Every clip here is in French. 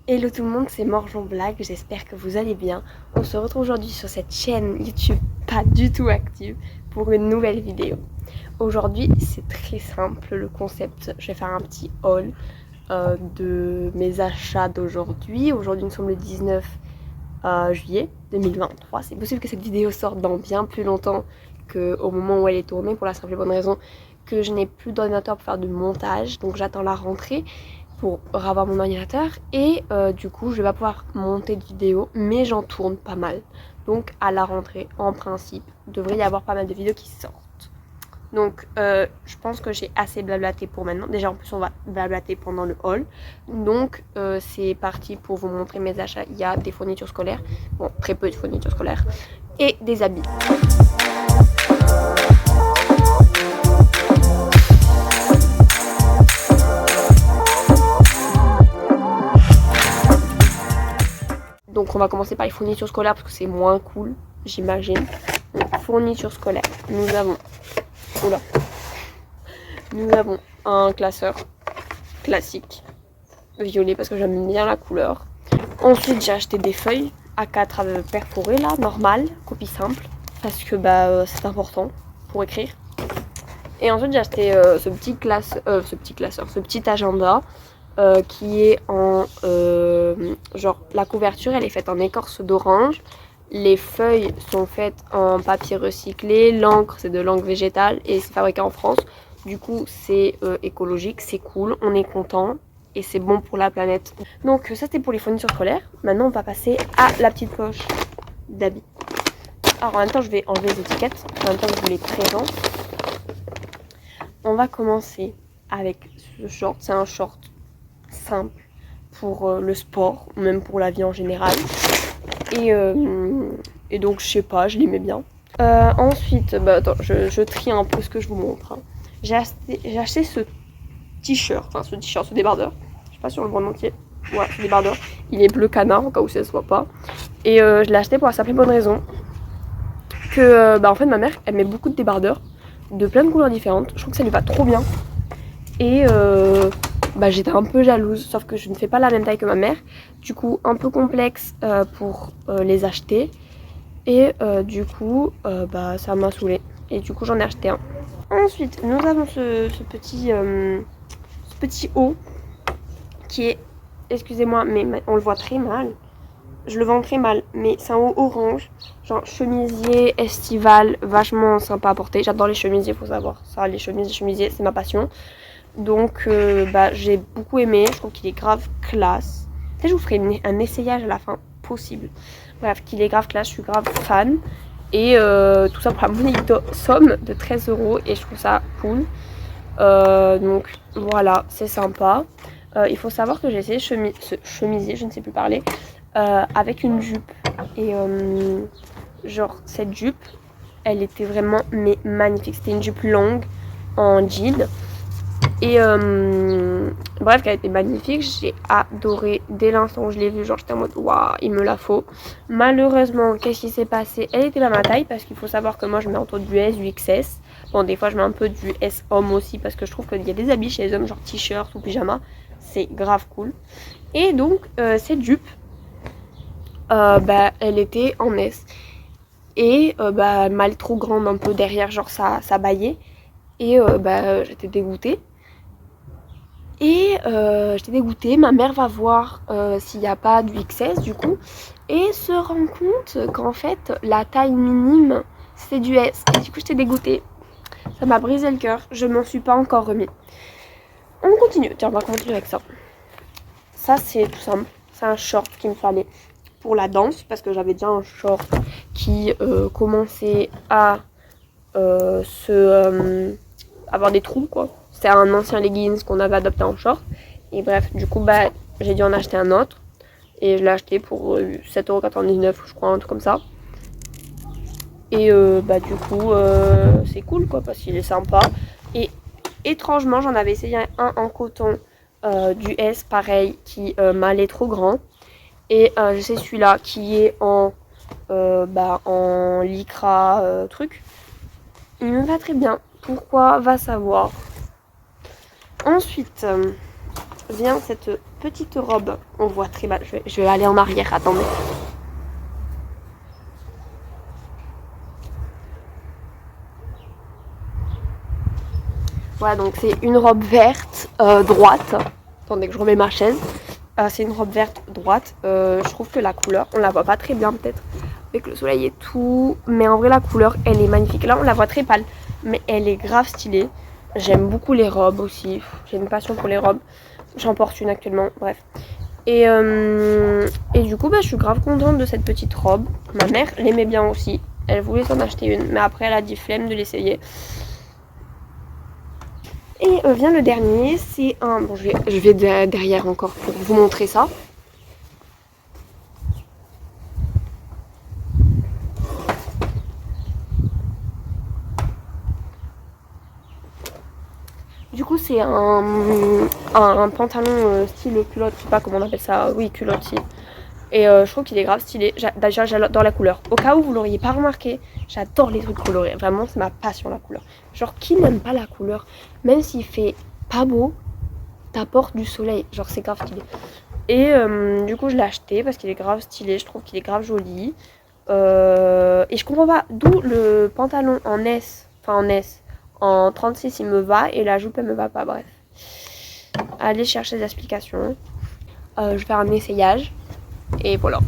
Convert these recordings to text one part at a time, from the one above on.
Hello tout le monde, c'est Morjan Blague, j'espère que vous allez bien. On se retrouve aujourd'hui sur cette chaîne YouTube pas du tout active pour une nouvelle vidéo. Aujourd'hui c'est très simple le concept, je vais faire un petit haul de mes achats d'aujourd'hui. Aujourd'hui nous sommes le 19 juillet 2023. C'est possible que cette vidéo sorte dans bien plus longtemps qu'au moment où elle est tournée pour la simple et bonne raison que je n'ai plus d'ordinateur pour faire du montage, donc j'attends la rentrée pour avoir mon ordinateur et du coup je vais pas pouvoir monter de vidéos mais j'en tourne pas mal, donc à la rentrée en principe il devrait y avoir pas mal de vidéos qui sortent. Donc je pense que j'ai assez blablaté pour maintenant. Déjà en plus on va blablater pendant le haul. Donc c'est parti pour vous montrer mes achats. Il y a des fournitures scolaires, bon très peu de fournitures scolaires, et des habits. Donc on va commencer par les fournitures scolaires parce que c'est moins cool, j'imagine. Donc fournitures scolaires, nous avons un classeur classique, violet parce que j'aime bien la couleur. Ensuite j'ai acheté des feuilles A4 perforées là, normales, copie simple, parce que c'est important pour écrire. Et ensuite j'ai acheté ce petit agenda qui est en genre la couverture elle est faite en écorce d'orange, les feuilles sont faites en papier recyclé, l'encre c'est de l'encre végétale et c'est fabriqué en France, du coup c'est écologique, c'est cool, on est content et c'est bon pour la planète. Donc ça c'était pour les fournitures scolaires. Maintenant on va passer à la petite poche d'habits. Alors en même temps je vais enlever les étiquettes, en même temps je vous les présente. On va commencer avec ce short, c'est un short simple pour le sport, même pour la vie en général. Et donc je sais pas, je l'aimais bien. Ensuite, attends, je trie un peu ce que je vous montre. Hein. J'ai acheté ce t-shirt, ce débardeur. Je sais pas si on le voit en entier. Ouais, ce débardeur. Il est bleu canard, au cas où ça se voit pas. Et je l'ai acheté pour la simple et bonne raison que en fait ma mère elle met beaucoup de débardeurs de plein de couleurs différentes. Je trouve que ça lui va trop bien. Et j'étais un peu jalouse, sauf que je ne fais pas la même taille que ma mère. Du coup, un peu complexe pour les acheter. Et du coup, ça m'a saoulée. Et du coup, j'en ai acheté un. Ensuite, nous avons ce petit haut qui est, excusez-moi, mais on le voit très mal. Je le vends très mal, mais c'est un haut orange, genre chemisier estival, vachement sympa à porter. J'adore les chemisiers, faut savoir. Ça, les chemisiers, c'est ma passion. Donc j'ai beaucoup aimé, je trouve qu'il est grave classe. Peut-être je vous ferai un essayage à la fin, possible. Bref, qu'il est grave classe, je suis grave fan. Et tout ça pour la monique somme de 13 € et je trouve ça cool. Donc voilà, c'est sympa. Il faut savoir que j'ai essayé ce chemisier, je ne sais plus parler, avec une jupe. Et genre cette jupe, elle était vraiment magnifique. C'était une jupe longue en jean. Et bref, qu'elle était magnifique, j'ai adoré dès l'instant où je l'ai vue, genre j'étais en mode waouh, il me la faut. Malheureusement, qu'est-ce qui s'est passé? Elle était pas ma taille parce qu'il faut savoir que moi je mets entre du S, du XS. Bon, des fois je mets un peu du S homme aussi parce que je trouve qu'il y a des habits chez les hommes, genre t-shirt ou pyjama, c'est grave cool. Et donc, cette jupe, elle était en S. Et elle m'allait trop grande un peu derrière, genre ça baillait. Et j'étais dégoûtée. Et j'étais dégoûtée, ma mère va voir s'il n'y a pas du XS du coup et se rend compte qu'en fait la taille minime c'est du S et du coup j'étais dégoûtée. Ça m'a brisé le cœur, je m'en suis pas encore remis. On continue, tiens on va continuer avec ça. Ça c'est tout simple, c'est un short qu'il me fallait pour la danse parce que j'avais déjà un short qui commençait à avoir des trous quoi. C'était un ancien leggings qu'on avait adopté en short. Et bref, du coup, j'ai dû en acheter un autre. Et je l'ai acheté pour 7,99 € je crois, un truc comme ça. Et du coup, c'est cool quoi, parce qu'il est sympa. Et étrangement, j'en avais essayé un en coton du S, pareil, qui m'allait trop grand. Et c'est celui-là qui est en lycra truc. Il me va très bien. Pourquoi? Va savoir. Ensuite vient cette petite robe. On voit très mal. Je vais aller en arrière, attendez. Voilà, donc c'est une robe verte droite. Attendez que je remets ma chaise. C'est une robe verte droite. Je trouve que la couleur, on la voit pas très bien peut-être. Avec le soleil et tout. Mais en vrai, la couleur, elle est magnifique. Là, on la voit très pâle. Mais elle est grave stylée. J'aime beaucoup les robes aussi. J'ai une passion pour les robes. J'en porte une actuellement. Bref. Et du coup, je suis grave contente de cette petite robe. Ma mère l'aimait bien aussi. Elle voulait s'en acheter une. Mais après, elle a dit flemme de l'essayer. Et vient le dernier, c'est un... Bon, je vais derrière encore pour vous montrer ça. Du coup, c'est un pantalon style culotte, je sais pas comment on appelle ça. Oui, culotte, si. Et je trouve qu'il est grave stylé. Déjà, j'adore la couleur. Au cas où vous l'auriez pas remarqué, j'adore les trucs colorés. Vraiment, c'est ma passion, la couleur. Genre, qui n'aime pas la couleur? Même s'il fait pas beau, t'apporte du soleil. Genre, c'est grave stylé. Et du coup, je l'ai acheté parce qu'il est grave stylé. Je trouve qu'il est grave joli. Et je comprends pas d'où le pantalon en S, enfin en S, en 36 il me va et la jupe elle me va pas. Bref. Allez chercher des explications. Je vais faire un essayage. Et voilà.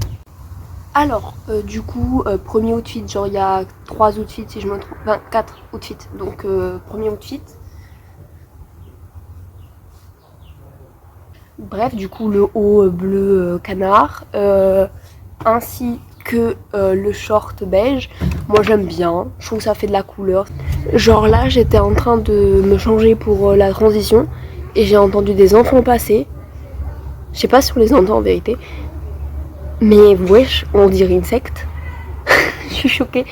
Alors, du coup, premier outfit, genre il y a 3 outfits si je me trompe, enfin 4 outfits. Donc, premier outfit. Bref, du coup, le haut bleu canard, ainsi que le short beige. Moi, j'aime bien. Je trouve que ça fait de la couleur. Genre là, j'étais en train de me changer pour la transition et j'ai entendu des enfants passer. Je sais pas si on les entend en vérité. Mais wesh, on dirait une secte. Je suis choquée.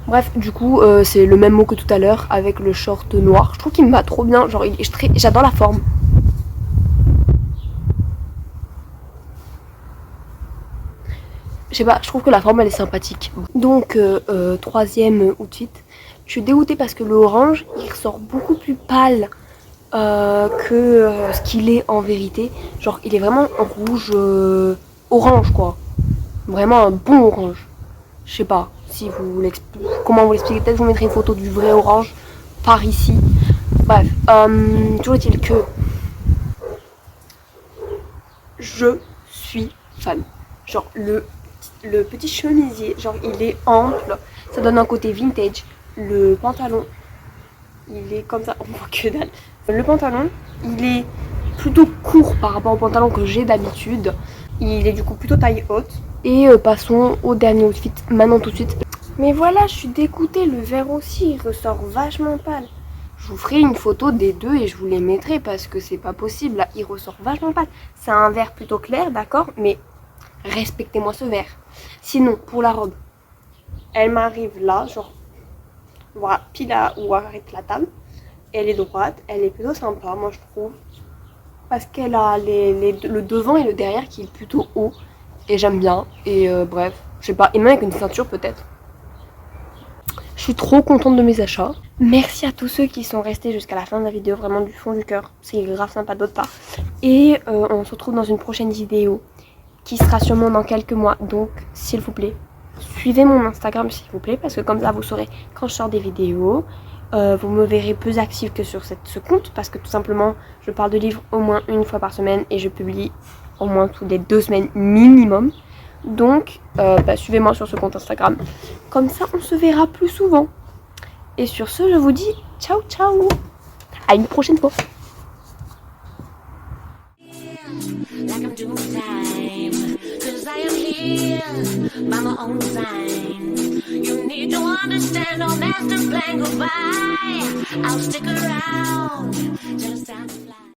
Bref, du coup, c'est le même mot que tout à l'heure avec le short noir. Je trouve qu'il me va trop bien. Genre, j'adore la forme. Je sais pas, je trouve que la forme elle est sympathique. Donc, troisième outfit. Je suis dégoûtée parce que le orange, il ressort beaucoup plus pâle que ce qu'il est en vérité. Genre, il est vraiment rouge orange quoi. Vraiment un bon orange. Je sais pas si vous comment vous l'expliquez. Peut-être vous mettrez une photo du vrai orange par ici. Bref, toujours est-il que je suis fan. Genre le petit chemisier, genre il est ample, ça donne un côté vintage. Le pantalon, il est comme ça, on voit que dalle. Le pantalon, il est plutôt court par rapport au pantalon que j'ai d'habitude. Il est du coup plutôt taille haute. Et passons au dernier outfit, maintenant tout de suite. Mais voilà, je suis dégoûtée, le vert aussi, il ressort vachement pâle. Je vous ferai une photo des deux et je vous les mettrai parce que c'est pas possible, là, il ressort vachement pâle. C'est un vert plutôt clair, d'accord, mais respectez-moi ce vert. Sinon, pour la robe, elle m'arrive là, genre, voilà, pile à où arrête la table. Elle est droite, elle est plutôt sympa, moi je trouve. Parce qu'elle a le devant et le derrière qui est plutôt haut. Et j'aime bien. Et bref, je sais pas, et même avec une ceinture peut-être. Je suis trop contente de mes achats. Merci à tous ceux qui sont restés jusqu'à la fin de la vidéo, vraiment du fond du cœur. C'est grave sympa d'autre part. Et on se retrouve dans une prochaine vidéo qui sera sûrement dans quelques mois. Donc, s'il vous plaît, suivez mon Instagram s'il vous plaît. Parce que comme ça, vous saurez quand je sors des vidéos. Vous me verrez plus active que sur ce compte. Parce que tout simplement, je parle de livres au moins une fois par semaine. Et je publie au moins toutes les 2 semaines minimum. Donc, suivez-moi sur ce compte Instagram. Comme ça, on se verra plus souvent. Et sur ce, je vous dis ciao, ciao. À une prochaine fois. I'll stick around till it's time to fly.